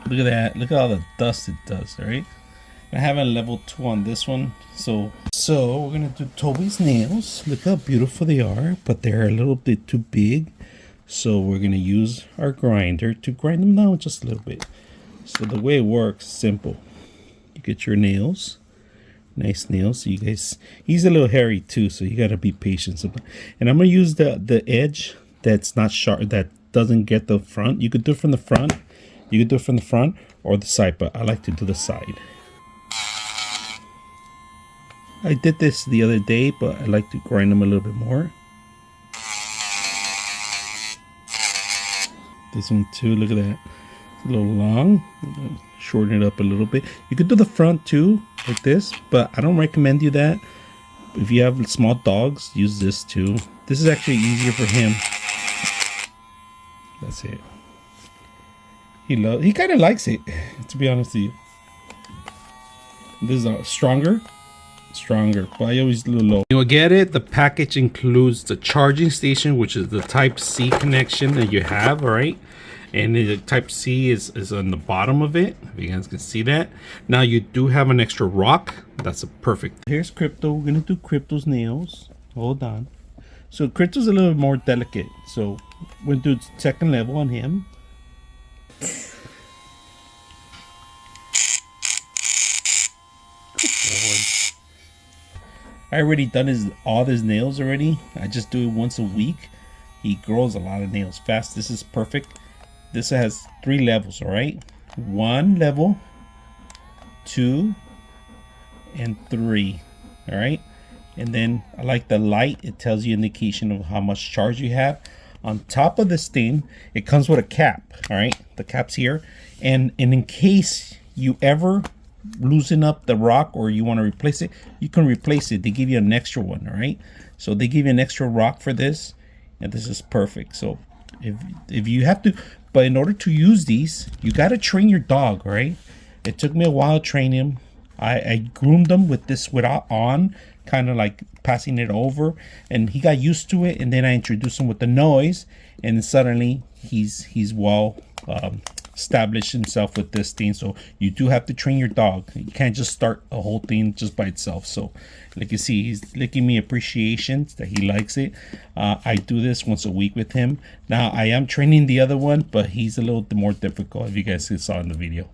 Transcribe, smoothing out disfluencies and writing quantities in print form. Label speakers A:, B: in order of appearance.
A: Look at that. Look at all the dust it does, alright? I have a level 2 on this one. So we're gonna do Toby's nails. Look how beautiful they are, but they're a little bit too big. So we're gonna use our grinder to grind them down just a little bit. So the way it works is simple. You get your nails, nice nails. So you guys, he's a little hairy too, so you gotta be patient. And I'm gonna use the edge that's not sharp, that doesn't get the front. You could do it from the front. You could do it from the front or the side, but I like to do the side. I did this the other day, but I like to grind them a little bit more. This one too, look at that. It's a little long. Shorten it up a little bit. You could do the front too, like this, but I don't recommend you that. If you have small dogs, use this too. This is actually easier for him. That's it. He kind of likes it, to be honest with you. This is stronger, but I always do low. You'll get it. The package includes the charging station, which is the Type C connection that you have, all right? And the Type C is on the bottom of it, if you guys can see that. Now you do have an extra rock. That's a perfect. Here's Crypto. We're gonna do Crypto's nails. Hold on. So Crypto's a little more delicate, so we're gonna do second level on him. I already done all his nails already. I just do it once a week. He grows a lot of nails fast. This is perfect. This has 3 levels, all right? 1 level, 2, and 3, all right? And then I like the light. It tells you indication of how much charge you have. On top of this thing, it comes with a cap, all right? The cap's here. And in case you ever loosen up the rock or you want to replace it, you can replace it. They give you an extra one, all right? So they give you an extra rock for this, and this is perfect. So if you have to, but in order to use these, you got to train your dog, all right? It took me a while to train him. I groomed him with this without on, kind of like passing it over, and he got used to it. And then I introduced him with the noise, and suddenly he's well established himself with this thing. So you do have to train your dog. You can't just start a whole thing just by itself. So like you see, he's licking me appreciation that he likes it. I do this once a week with him. Now I am training the other one, but he's a little more difficult, if you guys saw in the video.